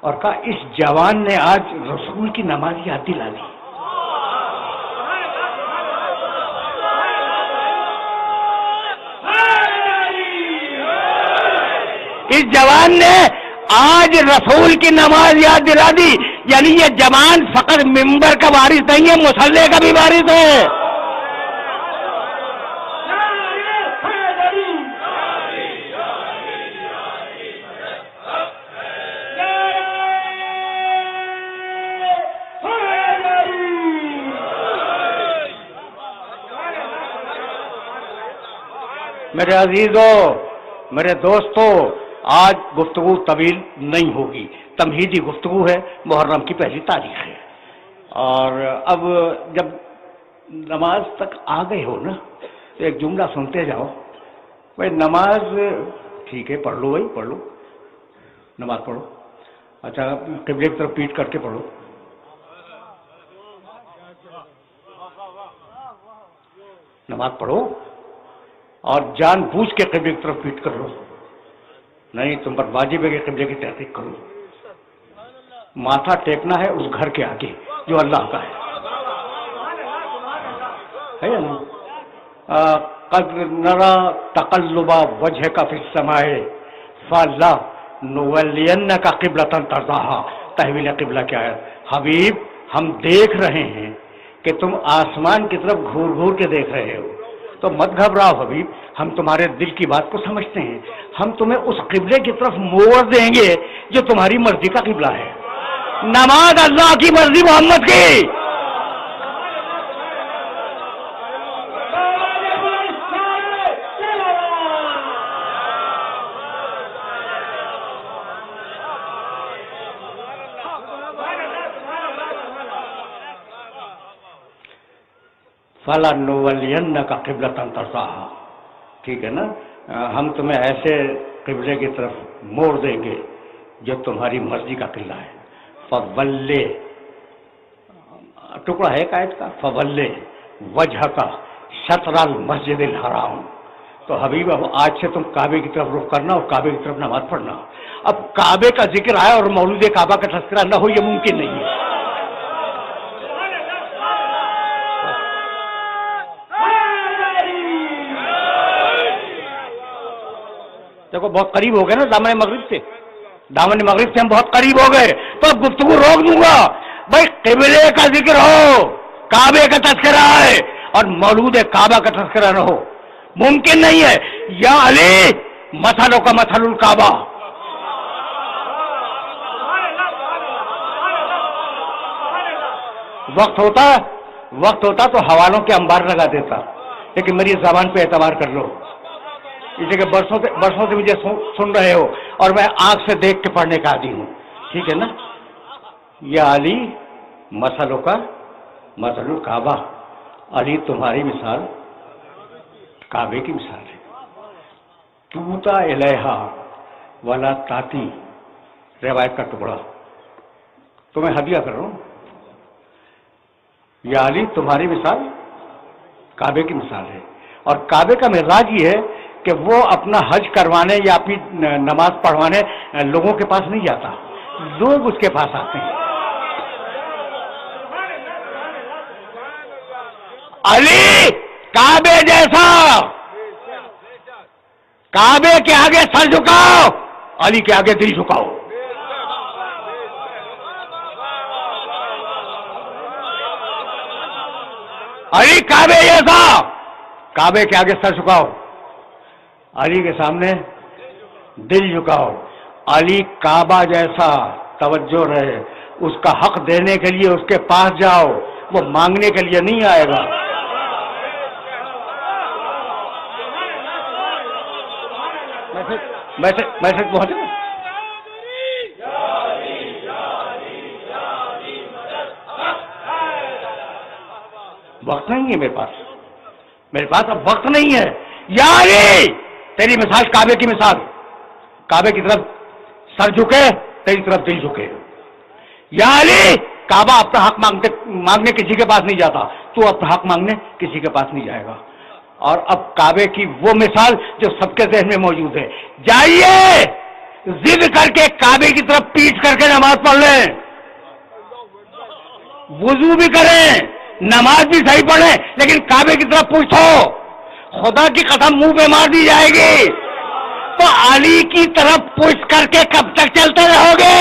اور کہا اس جوان نے آج رسول کی نماز یاد دلا دی. اس جوان نے آج رسول کی نماز یاد دلا دی. یعنی یہ جوان فقط ممبر کا وارث نہیں ہے, مصلی کا بھی وارث ہے. میرے عزیزوں, میرے دوستوں, آج گفتگو طویل نہیں ہوگی, تمہیدی گفتگو ہے, محرم کی پہلی تاریخ ہے. اور اب جب نماز تک آ گئے ہو نا تو ایک جملہ سنتے جاؤ. بھائی نماز ٹھیک ہے, پڑھ لو بھائی, پڑھ لو, نماز پڑھو. اچھا قبلے کی طرف پیٹ کر کے پڑھو. نماز پڑھو اور جان بوجھ کے قبلے کی طرف پیٹ کر لو. نہیں, تم پر واجب ہے کہ قبلے کی تحقیق کرو. ماتھا ٹیکنا ہے اس گھر کے آگے جو اللہ کا ہے نا. قد نرى تقلب وجهك في السماء فلنولينك قبلة ترضاها. تحویل قبلہ کیا ہے حبیب؟ ہم دیکھ رہے ہیں کہ تم آسمان کی طرف گھور گھور کے دیکھ رہے ہو, تو مت گھبراؤ حبیب, ہم تمہارے دل کی بات کو سمجھتے ہیں. ہم تمہیں اس قبلے کی طرف موڑ دیں گے جو تمہاری مرضی کا قبلہ ہے. نماز اللہ کی مرضی, محمد کی. فَلَنُوَلِّيَنَّكَ قِبْلَةً تَرْضَاهَا. ٹھیک ہے نا, ہم تمہیں ایسے قبلے کی طرف موڑ دیں گے جو تمہاری مرضی کا قبلہ ہے. فَوَلِّ ٹکڑا ہے آیت کا, فَوَلِّ وَجْهَكَ شَطْرَ الْمَسْجِدِ الْحَرَامِ. تو حبیب اب آج سے تم کعبے کی طرف رخ کرنا اور کعبے کی طرف نماز پڑھنا. اب کعبے کا ذکر آیا اور مولود کعبہ کا تذکرہ نہ ہو, یہ ممکن نہیں ہے. دیکھو بہت قریب ہو گئے نا دامن مغرب سے, دامن مغرب سے ہم بہت قریب ہو گئے, تو اب گفتگو روک دوں گا. بھائی قبلے کا ذکر ہو, کعبے کا تذکرہ ہے, اور مولود کعبہ کا تذکرہ نہ ہو, ممکن نہیں ہے. یا علی مثلوں کا مثل الکعبہ. وقت ہوتا تو حوالوں کے انبار لگا دیتا, لیکن میری زبان پہ اعتبار کر لو, اسے کہ برسوں سے مجھے سن رہے ہو اور میں آنکھ سے دیکھ کے پڑھنے کا عادی ہوں, ٹھیک ہے نا. یا علی مثلوں کا مثل الکعبہ. علی تمہاری مثال کعبے کی مثال ہے. توتا الیہا ولا تاتی, روایت کا ٹکڑا, تمہیں ہدیہ کر رہا ہوں. یا علی تمہاری مثال کعبے کی مثال ہے. اور کعبے کا مزاج یہ ہے کہ وہ اپنا حج کروانے یا اپنی نماز پڑھوانے لوگوں کے پاس نہیں جاتا, لوگ اس کے پاس آتے ہیں. علی کعبے جیسا, کعبے کے آگے سر جھکاؤ, علی کے آگے دل جھکاؤ. علی کعبے جیسا, کعبے کے آگے سر جھکاؤ, علی کے سامنے دل جھکاؤ. علی کعبہ جیسا, توجہ رہے, اس کا حق دینے کے لیے اس کے پاس جاؤ, وہ مانگنے کے لیے نہیں آئے گا. میسج پہنچے گا. وقت نہیں ہے میرے پاس اب وقت نہیں ہے. یا علی تیری مثال کعبے کی مثال, کعبے کی طرف سر جھکے, تیری طرف دل جھکے. یا علی کعبہ اپنا حق مانگنے کسی کے پاس نہیں جاتا، تو اپنا حق مانگنے کسی کے پاس نہیں جائے گا۔ اور اب کعبے کی وہ مثال جو سب کے ذہن میں موجود ہے، جائیے ضد کر کے کعبے کی طرف پیٹ کر کے نماز پڑھ لیں، وضو بھی کریں، نماز بھی صحیح پڑھیں، لیکن کعبے کی طرف پوچھو، خدا کی قسم منہ پہ مار دی جائے گی۔ تو علی کی طرف پوچھ کر کے کب تک چلتے رہو گے؟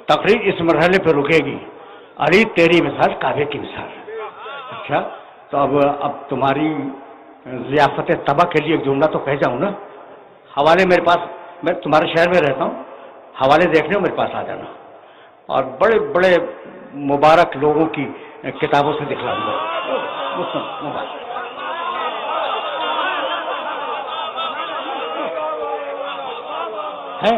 تقریر اس مرحلے پہ رکے گی، علی تیری مثال کعبے کی مثال۔ اچھا تو اب تمہاری ضیافت طبع کے لیے ایک جملہ تو کہہ جاؤں نا۔ حوالے میرے پاس، میں تمہارے شہر میں رہتا ہوں، حوالے دیکھنے ہو میرے پاس آ جانا، اور بڑے بڑے مبارک لوگوں کی کتابوں سے دکھلاؤں گا۔ ہے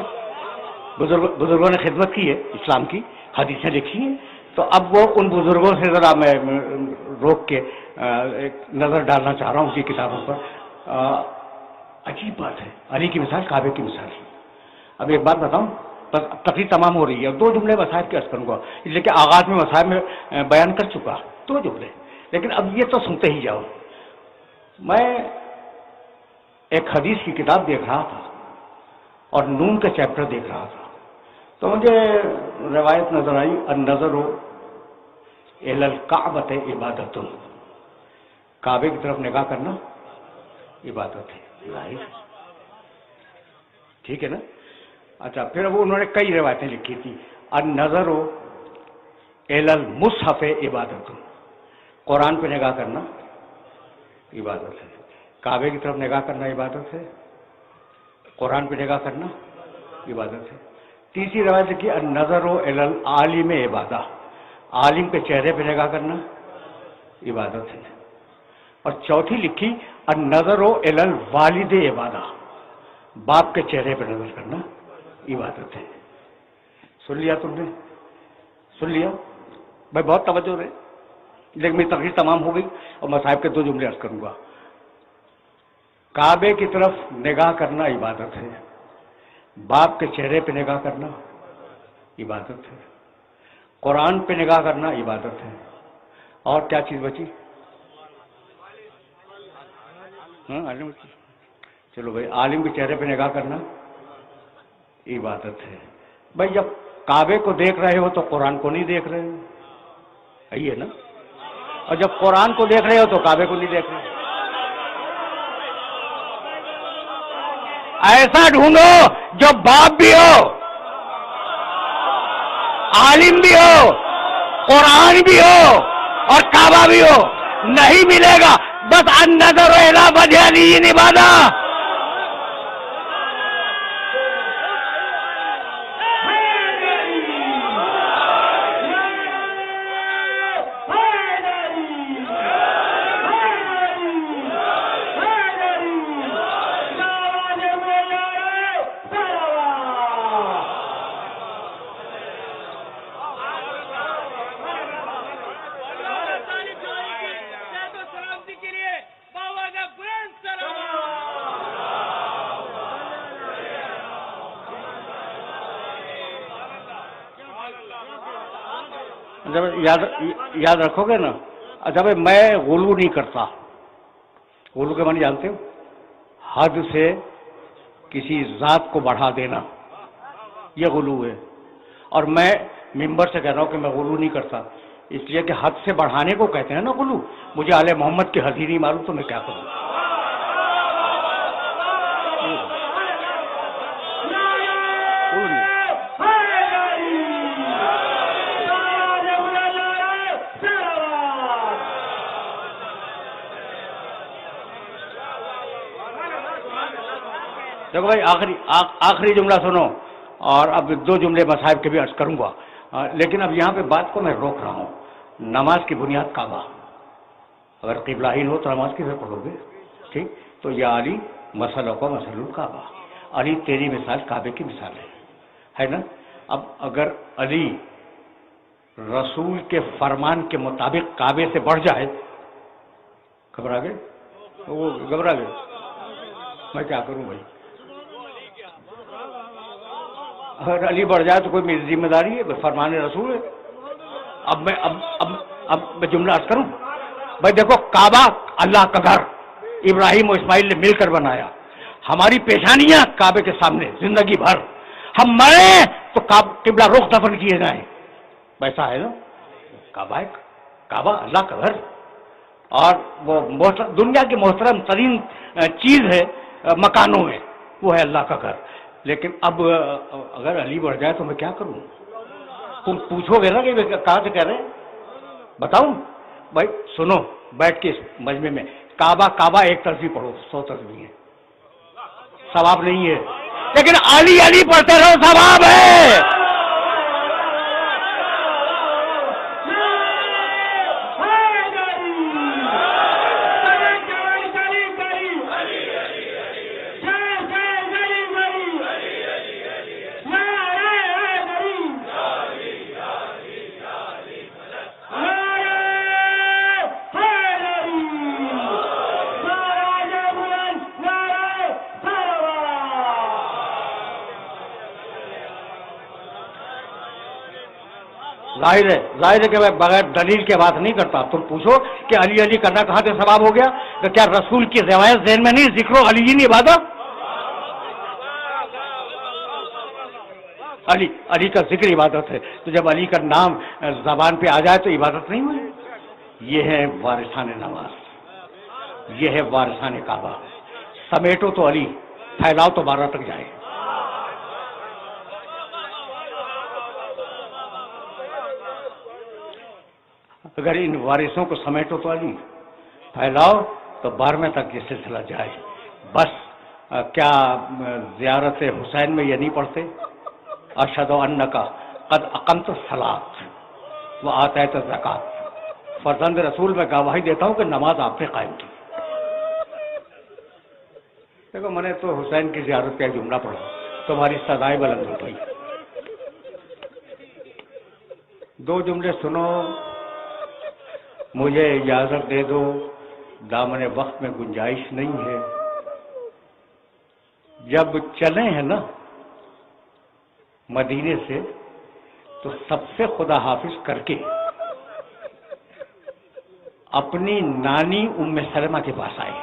بزرگوں نے خدمت کی ہے، اسلام کی حدیثیں لکھی ہیں، تو اب وہ ان بزرگوں سے ذرا میں روک کے ایک نظر ڈالنا چاہ رہا ہوں ان کی کتابوں پر۔ عجیب بات ہے، علی کی مثال کعبے کی مثال ہے۔ اب ایک بات بتاؤں، بس تقریر تمام ہو رہی ہے، دو جملے مصائب کے عرض کروں گا، اس لیے کہ آغاز میں مصائب میں بیان کر چکا، دو جملے، لیکن اب یہ تو سنتے ہی جاؤ۔ میں ایک حدیث کی کتاب دیکھ رہا تھا اور نون کا چیپٹر دیکھ رہا تھا، تو مجھے روایت نظر آئی، النظر الی الکعبۃ عبادۃ، کعبے کی طرف نگاہ کرنا عبادت ہے، ظاہر ٹھیک ہے نا۔ اچھا پھر وہ انہوں نے کئی روایتیں لکھی تھی، النظر الی المصحف عبادت، قرآن پہ نگاہ کرنا عبادت ہے، کعبے کی طرف نگاہ کرنا عبادت ہے، قرآن پہ نگاہ کرنا عبادت ہے۔ تیسری روایت لکھی النظر الی العالم عبادہ، عالم کے چہرے پہ نگاہ کرنا عبادت ہے، اور چوتھی لکھی النظر الی الوالد عبادہ، باپ کے چہرے پہ نظر کرنا عبادت ہے۔ سن لیا تم نے؟ سن لیا بھائی، بہت توجہ رہے، لیکن میری تقریر تمام ہو گئی اور میں صاحب کے دو جملے عرض کروں گا۔ کعبے کی طرف نگاہ کرنا عبادت ہے، باپ کے چہرے پہ نگاہ کرنا عبادت ہے، قرآن پہ نگاہ کرنا عبادت ہے، اور کیا چیز بچی؟ عالم، چلو بھائی، عالم کے چہرے پہ نگاہ کرنا عبادت ہے۔ بھائی جب کعبے کو دیکھ رہے ہو تو قرآن کو نہیں دیکھ رہے ہو، یہی ہے نا، اور جب قرآن کو دیکھ رہے ہو تو کعبے کو نہیں دیکھ رہے۔ ایسا ڈھونڈو جو باپ بھی ہو، عالم بھی ہو، قرآن بھی ہو اور کعبہ بھی ہو، نہیں ملے گا، بس النظر الی وجہ علی عبادہ۔ یاد رکھو گے نا۔ اچھا بھائی، میں غلو نہیں کرتا، غلو کے معنی جانتے ہو؟ حد سے کسی ذات کو بڑھا دینا، یہ غلو ہے، اور میں ممبر سے کہہ رہا ہوں کہ میں غلو نہیں کرتا، اس لیے کہ حد سے بڑھانے کو کہتے ہیں نا غلو۔ مجھے آل محمد کی حد ہی نہیں معلوم تو میں کیا کروں؟ دیکھو بھائی آخری جملہ سنو، اور اب 2 جملے مصاحب کے بھی عرض کروں گا، لیکن اب یہاں پہ بات کو میں روک رہا ہوں۔ نماز کی بنیاد کعبہ، اگر قبلہین ہو تو نماز کدھر پڑھو گے؟ ٹھیک، تو یا علی مسئلہ کو مسئلہ الکعبہ، علی تیری مثال کعبے کی مثال ہے نا؟ اب اگر علی رسول کے فرمان کے مطابق کعبے سے بڑھ جائے، گھبرا گئے وہ، گھبرا گئے، میں کیا کروں بھائی؟ اگر علی بڑھ جائے تو کوئی میری ذمہ داری ہے؟ فرمان رسول ہے۔ اب میں جملہ عرض کروں بھائی، دیکھو کعبہ اللہ کا گھر ابراہیم و اسماعیل نے مل کر بنایا، ہماری پیشانیاں کعبے کے سامنے زندگی بھر، ہم مریں تو قبلہ رخ دفن کیے جائیں، ویسا ہے نا؟ کعبہ اللہ کا گھر، اور وہ دنیا کی محترم ترین چیز ہے مکانوں میں، وہ ہے اللہ کا گھر۔ لیکن اب اگر علی بڑھ جائے تو میں کیا کروں؟ تم پوچھو گے نا کہ کہاں سے کہہ رہے ہیں، بتاؤں بھائی؟ سنو بیٹھ کے اس مجمع میں، کعبہ ایک طرفی پڑھو، 100 طرفی ہے، ثواب نہیں ہے، لیکن علی پڑھتے رہو، ثواب ہے۔ ظاہر ہے کہ میں بغیر دلیل کے بات نہیں کرتا۔ تم پوچھو کہ علی کرنا کہاں سے ثواب ہو گیا؟ تو کیا رسول کی روایت ذہن میں نہیں؟ ذکر علی نہیں عبادت؟ علی کا ذکر عبادت ہے، تو جب علی کا نام زبان پہ آ جائے تو عبادت نہیں ہوئی؟ یہ ہے وارثان نماز، یہ ہے وارثان کعبہ۔ سمیٹو تو علی، پھیلاؤ تو 12 تک جائے۔ اگر ان وارثوں کو سمیٹو تو علی، پھیلاؤ تو 12ویں تک یہ سلسلہ جائے۔ بس کیا زیارت حسین میں یہ نہیں پڑھتے؟ اشہد انک قد اقمت الصلاۃ وآتیت الزکوٰۃ، فرزند رسول میں گواہی دیتا ہوں کہ نماز آپ نے قائم کی۔ دیکھو میں نے تو حسین کی زیارت کا جملہ پڑھا، تمہاری صدائے بلند ہو گئی۔ 2 جملے سنو، مجھے اجازت دے دو، دامن وقت میں گنجائش نہیں ہے۔ جب چلے ہیں نا مدینے سے تو سب سے خدا حافظ کر کے اپنی نانی ام سلمہ کے پاس آئے۔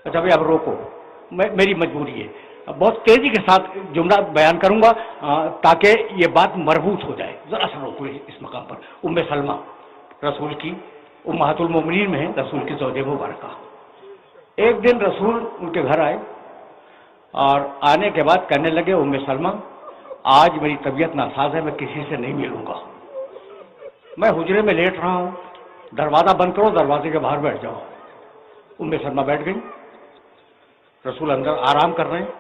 اچھا بھائی اب روکو، میری مجبوری ہے، بہت تیزی کے ساتھ جملہ بیان کروں گا تاکہ یہ بات مربوط ہو جائے۔ ذرا سا روکو اس مقام پر۔ ام سلمہ رسول کی امہات المومنین میں ہیں، رسول کی زوجہ مبارکہ۔ ایک دن رسول ان کے گھر آئے اور آنے کے بعد کہنے لگے، ام سلمہ آج میری طبیعت ناساز ہے، میں کسی سے نہیں ملوں گا، میں حجرے میں لیٹ رہا ہوں، دروازہ بند کرو، دروازے کے باہر بیٹھ جاؤ۔ ام سلمہ بیٹھ گئی، رسول اندر آرام کر رہے ہیں۔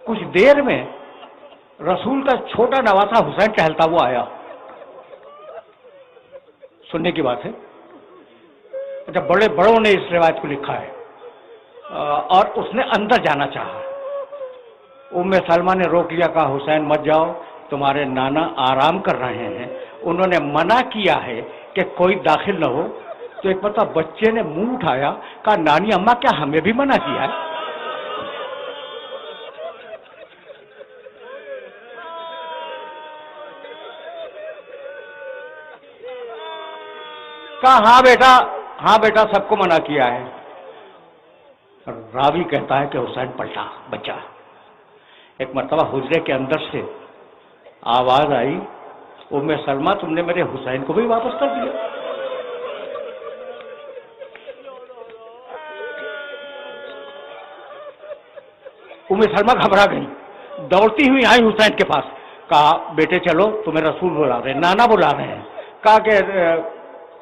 کچھ دیر میں رسول کا چھوٹا نواسا حسین ٹہلتا ہوا آیا، سننے کی بات ہے۔ اچھا بڑے بڑوں نے اس روایت کو لکھا ہے، اور اس نے اندر جانا چاہا، ام سلمہ نے روک لیا، کہا حسین مت جاؤ، تمہارے نانا آرام کر رہے ہیں، انہوں نے منع کیا ہے کہ کوئی داخل نہ ہو۔ تو ایک مرتبہ بچے نے منہ اٹھایا، کہا نانی اماں کیا ہمیں بھی منع کیا ہے؟ کہا ہاں بیٹا سب کو منع کیا ہے۔ راوی کہتا ہے کہ حسین پلٹا بچہ۔ ایک مرتبہ حجرے کے اندر سے آواز آئی، ام سلمہ تم نے میرے حسین کو بھی واپس کر دیا۔ ام سلمہ گھبرا گئی، دوڑتی ہوئی آئی حسین کے پاس، کہا بیٹے چلو تمہیں رسول بلا رہے ہیں، نانا بلا رہے ہیں۔ کہا کہ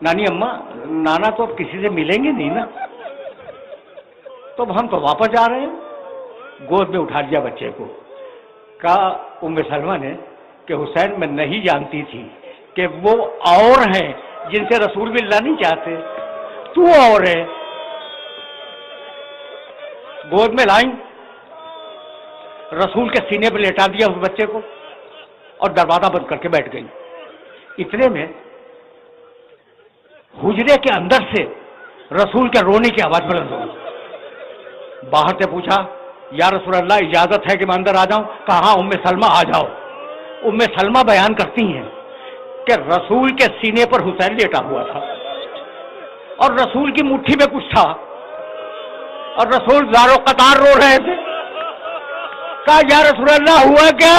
نانی اماں نانا تو اب کسی سے ملیں گے نہیں نا، تو اب ہم تو واپس جا رہے ہیں۔ گود میں اٹھا لیا بچے کو، کہا ام سلمہ نے کہ حسین میں نہیں جانتی تھی کہ وہ اور ہیں جن سے رسول بھی اللہ نہیں چاہتے، تو اور ہے۔ گود میں لائیں، رسول کے سینے پہ لیٹا دیا اس بچے کو اور دروازہ بند کر کے بیٹھ گئی۔ اتنے میں حجرے کے اندر سے رسول کے رونے کی آواز بلند ہوئی۔ باہر سے پوچھا یا رسول اللہ اجازت ہے کہ میں اندر آ جاؤں؟ کہا ہاں ام سلمہ آ جاؤ۔ ام سلمہ بیان کرتی ہیں کہ رسول کے سینے پر حسین لیٹا ہوا تھا اور رسول کی مٹھی میں کچھ تھا اور رسول زار و قطار رو رہے تھے۔ کہا یا رسول اللہ ہوا کیا؟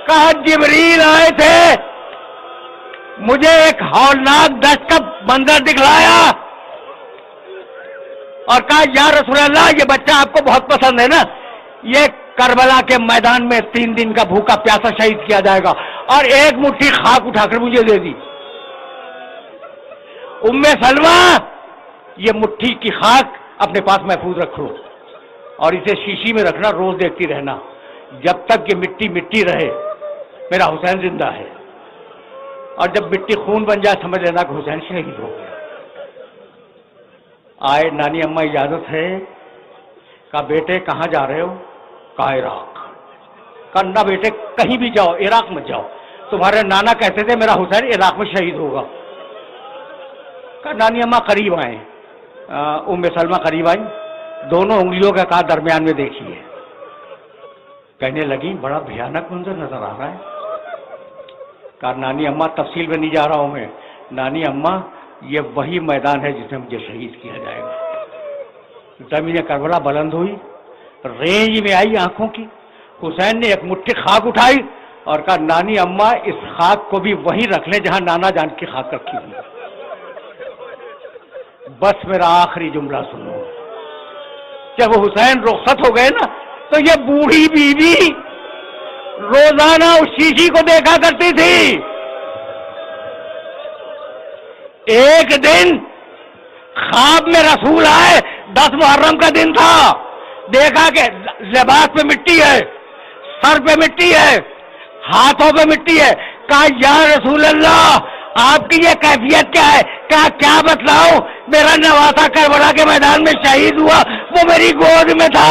کہا جبریل آئے تھے، مجھے ایک ہولناک دشت کا منظر دکھلایا اور کہا یا رسول اللہ یہ بچہ آپ کو بہت پسند ہے نا، یہ کربلا کے میدان میں 3 دن کا بھوکا پیاسا شہید کیا جائے گا، اور ایک مٹھی خاک اٹھا کر مجھے دے دی۔ ام سلمہ یہ مٹھی کی خاک اپنے پاس محفوظ رکھو اور اسے شیشی میں رکھنا، روز دیکھتی رہنا، جب تک یہ مٹی مٹی رہے میرا حسین زندہ ہے، اور جب مٹی خون بن جائے سمجھ لینا کہ حسین شہید ہو گیا۔ آئے نانی اماں اجازت ہے؟ کہا بیٹے کہاں جا رہے ہو؟ کہا عراق۔ کہا نہ بیٹے کہیں بھی جاؤ، عراق مت جاؤ، تمہارے نانا کہتے تھے میرا حسین عراق میں شہید ہوگا۔ کہا نانی اماں قریب آئیں، ام سلمہ قریب آئیں، دونوں انگلیوں کا کہا درمیان میں دیکھیے۔ کہنے لگی بڑا بھیانک منظر نظر آ رہا ہے۔ کہا نانی اماں تفصیل میں نہیں جا رہا ہوں میں، نانی اماں یہ وہی میدان ہے جس میں مجھے شہید کیا جائے گا۔ زمین کربلا بلند ہوئی، رینج میں آئی آنکھوں کی، حسین نے ایک مٹھی خاک اٹھائی اور کہا نانی اماں اس خاک کو بھی وہیں رکھ لیں جہاں نانا جان کی خاک رکھی ہوئی۔ بس میرا آخری جملہ سنو، جب حسین رخصت ہو گئے نا تو یہ بوڑھی بیوی روزانہ اس شیشی کو دیکھا کرتی تھی۔ ایک دن خواب میں رسول آئے، 10 محرم کا دن تھا، دیکھا کہ لباس پہ مٹی ہے، سر پہ مٹی ہے، ہاتھوں پہ مٹی ہے۔ کہا یا رسول اللہ آپ کی یہ کیفیت کیا ہے؟ کہا کیا بتلاؤں، میرا نواسا کربلا کے میدان میں شہید ہوا، وہ میری گود میں تھا۔